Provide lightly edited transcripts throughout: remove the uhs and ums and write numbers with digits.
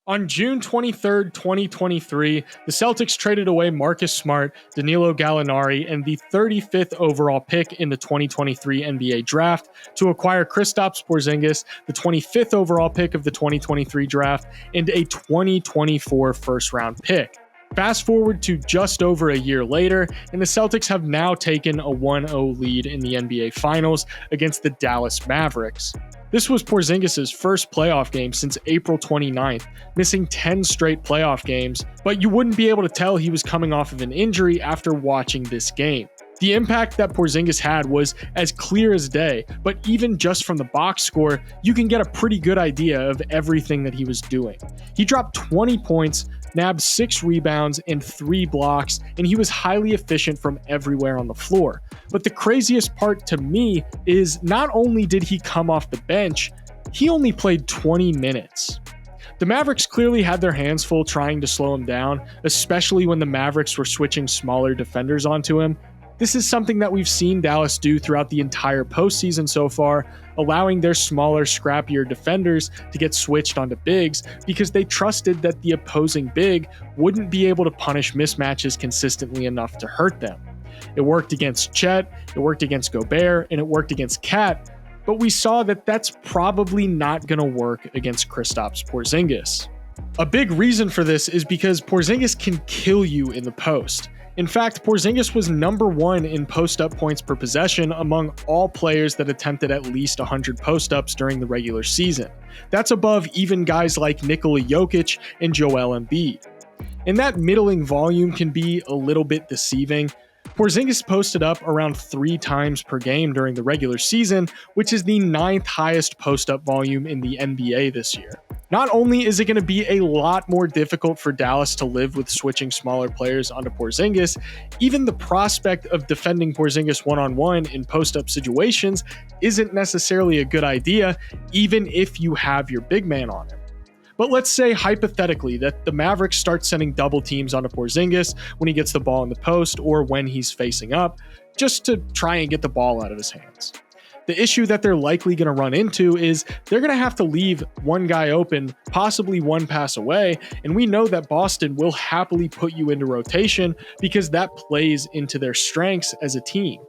On June 23rd, 2023, the Celtics traded away Marcus Smart, Danilo Gallinari, and the 35th overall pick in the 2023 NBA draft to acquire Kristaps Porzingis, the 25th overall pick of the 2023 draft, and a 2024 first-round pick. Fast forward to just over a year later, and the Celtics have now taken a 1-0 lead in the NBA Finals against the Dallas Mavericks. This was Porzingis' first playoff game since April 29th, missing 10 straight playoff games, but you wouldn't be able to tell he was coming off of an injury after watching this game. The impact that Porzingis had was as clear as day, but even just from the box score, you can get a pretty good idea of everything that he was doing. He dropped 20 points, nabbed 6 rebounds and 3 blocks, and he was highly efficient from everywhere on the floor. But the craziest part to me is not only did he come off the bench, he only played 20 minutes. The Mavericks clearly had their hands full trying to slow him down, especially when the Mavericks were switching smaller defenders onto him. This is something that we've seen Dallas do throughout the entire postseason so far, allowing their smaller, scrappier defenders to get switched onto bigs because they trusted that the opposing big wouldn't be able to punish mismatches consistently enough to hurt them. It worked against Chet, it worked against Gobert, and it worked against Cat, but we saw that that's probably not going to work against Kristaps Porzingis. A big reason for this is because Porzingis can kill you in the post. In fact, Porzingis was number 1 in post-up points per possession among all players that attempted at least 100 post-ups during the regular season. That's above even guys like Nikola Jokic and Joel Embiid. And that middling volume can be a little bit deceiving. Porzingis posted up around 3 times per game during the regular season, which is the 9th highest post-up volume in the NBA this year. Not only is it going to be a lot more difficult for Dallas to live with switching smaller players onto Porzingis, even the prospect of defending Porzingis one-on-one in post-up situations isn't necessarily a good idea, even if you have your big man on him. But let's say hypothetically that the Mavericks start sending double teams onto Porzingis when he gets the ball in the post or when he's facing up, just to try and get the ball out of his hands. The issue that they're likely going to run into is they're going to have to leave one guy open, possibly one pass away, and we know that Boston will happily put you into rotation because that plays into their strengths as a team.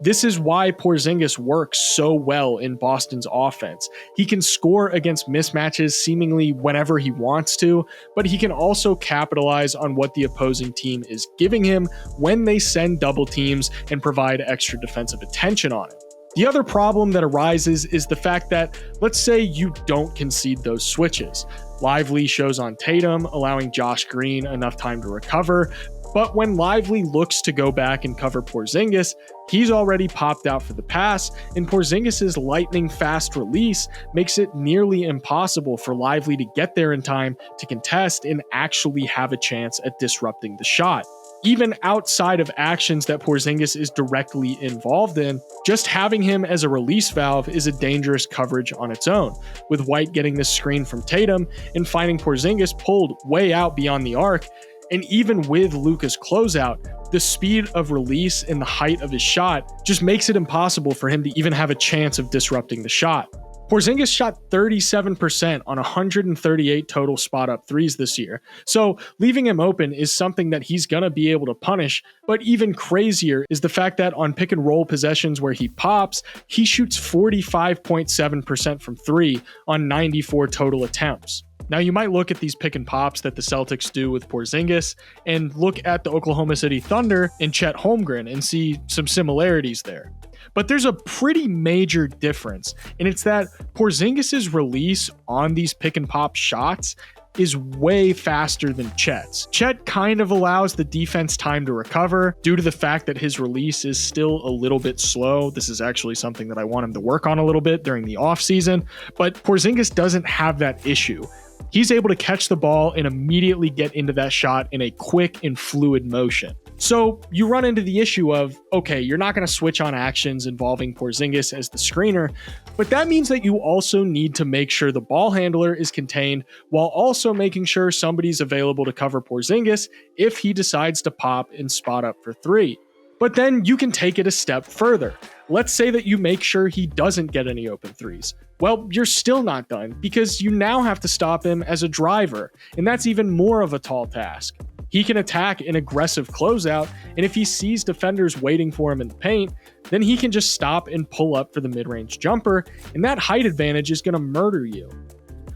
This is why Porzingis works so well in Boston's offense. He can score against mismatches seemingly whenever he wants to, but he can also capitalize on what the opposing team is giving him when they send double teams and provide extra defensive attention on him. The other problem that arises is the fact that, let's say you don't concede those switches. Lively shows on Tatum, allowing Josh Green enough time to recover, but when Lively looks to go back and cover Porzingis, he's already popped out for the pass, and Porzingis' lightning fast release makes it nearly impossible for Lively to get there in time to contest and actually have a chance at disrupting the shot. Even outside of actions that Porzingis is directly involved in, just having him as a release valve is a dangerous coverage on its own, with White getting this screen from Tatum and finding Porzingis pulled way out beyond the arc. And even with Luka's closeout, the speed of release and the height of his shot just makes it impossible for him to even have a chance of disrupting the shot. Porzingis shot 37% on 138 total spot-up threes this year, so leaving him open is something that he's going to be able to punish, but even crazier is the fact that on pick-and-roll possessions where he pops, he shoots 45.7% from 3 on 94 total attempts. Now, you might look at these pick and pops that the Celtics do with Porzingis and look at the Oklahoma City Thunder and Chet Holmgren and see some similarities there. But there's a pretty major difference, and it's that Porzingis' release on these pick and pop shots is way faster than Chet's. Chet kind of allows the defense time to recover due to the fact that his release is still a little bit slow. This is actually something that I want him to work on a little bit during the offseason, but Porzingis doesn't have that issue. He's able to catch the ball and immediately get into that shot in a quick and fluid motion. So you run into the issue of, okay, you're not going to switch on actions involving Porzingis as the screener, but that means that you also need to make sure the ball handler is contained while also making sure somebody's available to cover Porzingis if he decides to pop and spot up for 3. But then you can take it a step further. Let's say that you make sure he doesn't get any open threes. Well, you're still not done because you now have to stop him as a driver, and that's even more of a tall task. He can attack an aggressive closeout, and if he sees defenders waiting for him in the paint, then he can just stop and pull up for the mid-range jumper, and that height advantage is going to murder you.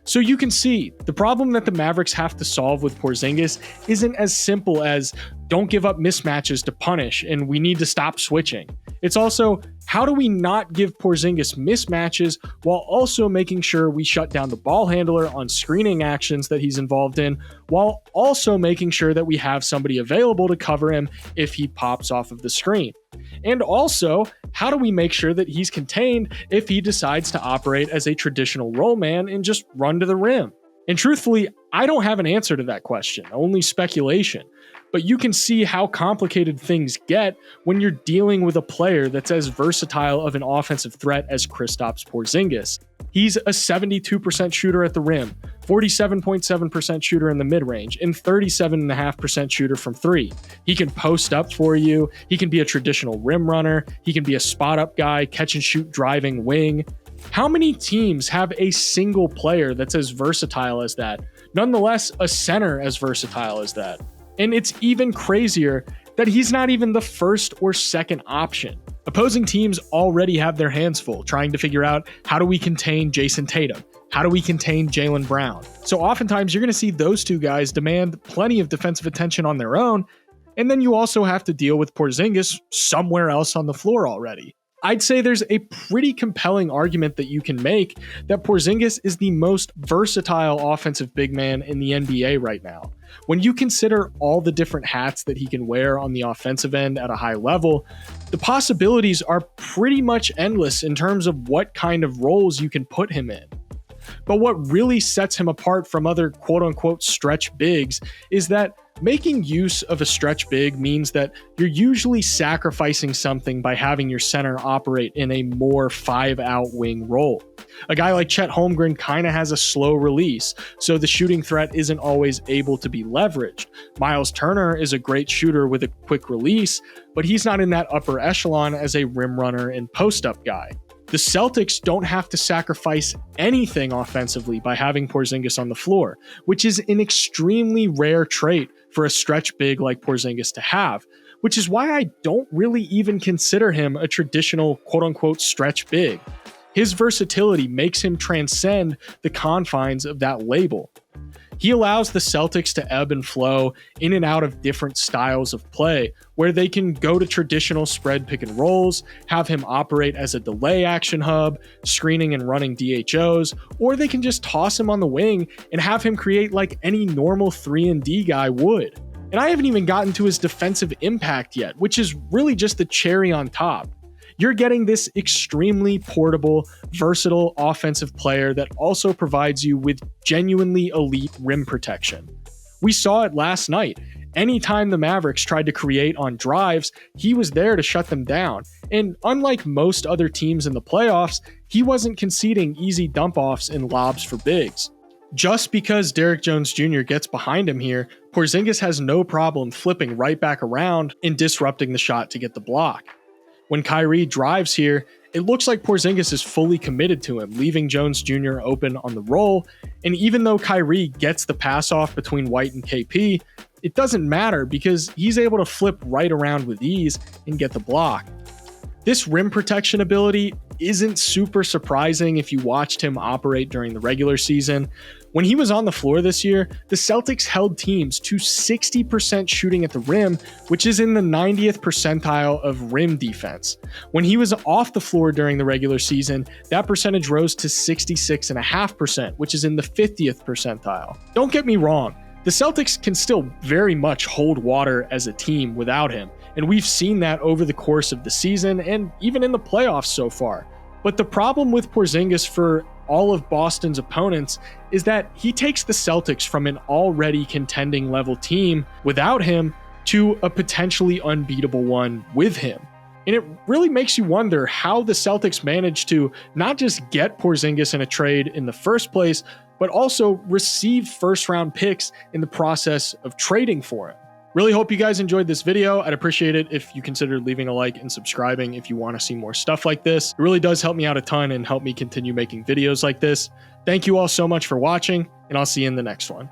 So you can see, the problem that the Mavericks have to solve with Porzingis isn't as simple as don't give up mismatches to punish and we need to stop switching. It's also, how do we not give Porzingis mismatches while also making sure we shut down the ball handler on screening actions that he's involved in, while also making sure that we have somebody available to cover him if he pops off of the screen? And also, how do we make sure that he's contained if he decides to operate as a traditional roll man and just run to the rim? And truthfully, I don't have an answer to that question, only speculation. But you can see how complicated things get when you're dealing with a player that's as versatile of an offensive threat as Kristaps Porzingis. He's a 72% shooter at the rim, 47.7% shooter in the mid-range, and 37.5% shooter from three. He can post up for you, he can be a traditional rim runner, he can be a spot-up guy, catch-and-shoot driving wing. How many teams have a single player that's as versatile as that? Nonetheless, a center as versatile as that. And it's even crazier that he's not even the first or second option. Opposing teams already have their hands full trying to figure out, how do we contain Jayson Tatum? How do we contain Jaylen Brown? So oftentimes you're going to see those two guys demand plenty of defensive attention on their own, and then you also have to deal with Porzingis somewhere else on the floor already. I'd say there's a pretty compelling argument that you can make that Porzingis is the most versatile offensive big man in the NBA right now. When you consider all the different hats that he can wear on the offensive end at a high level, the possibilities are pretty much endless in terms of what kind of roles you can put him in. But what really sets him apart from other quote-unquote stretch bigs is that making use of a stretch big means that you're usually sacrificing something by having your center operate in a more 5-out wing role. A guy like Chet Holmgren kind of has a slow release, so the shooting threat isn't always able to be leveraged. Miles Turner is a great shooter with a quick release, but he's not in that upper echelon as a rim runner and post-up guy. The Celtics don't have to sacrifice anything offensively by having Porzingis on the floor, which is an extremely rare trait for a stretch big like Porzingis to have, which is why I don't really even consider him a traditional quote-unquote stretch big. His versatility makes him transcend the confines of that label. He allows the Celtics to ebb and flow in and out of different styles of play, where they can go to traditional spread pick and rolls, have him operate as a delay action hub, screening and running DHOs, or they can just toss him on the wing and have him create like any normal 3-and-D guy would. And I haven't even gotten to his defensive impact yet, which is really just the cherry on top. You're getting this extremely portable, versatile offensive player that also provides you with genuinely elite rim protection. We saw it last night. Anytime the Mavericks tried to create on drives, he was there to shut them down. And unlike most other teams in the playoffs, he wasn't conceding easy dump-offs and lobs for bigs. Just because Derrick Jones Jr. gets behind him here, Porzingis has no problem flipping right back around and disrupting the shot to get the block. When Kyrie drives here, it looks like Porzingis is fully committed to him, leaving Jones Jr. open on the roll, and even though Kyrie gets the pass off between White and KP, it doesn't matter because he's able to flip right around with ease and get the block. This rim protection ability isn't super surprising if you watched him operate during the regular season. When he was on the floor this year, the Celtics held teams to 60% shooting at the rim, which is in the 90th percentile of rim defense. When he was off the floor during the regular season, that percentage rose to 66.5%, which is in the 50th percentile. Don't get me wrong, the Celtics can still very much hold water as a team without him, and we've seen that over the course of the season and even in the playoffs so far. But the problem with Porzingis for all of Boston's opponents is that he takes the Celtics from an already contending level team without him to a potentially unbeatable one with him. And it really makes you wonder how the Celtics managed to not just get Porzingis in a trade in the first place, but also receive first-round picks in the process of trading for him. Really hope you guys enjoyed this video. I'd appreciate it if you considered leaving a like and subscribing if you want to see more stuff like this. It really does help me out a ton and help me continue making videos like this. Thank you all so much for watching, and I'll see you in the next one.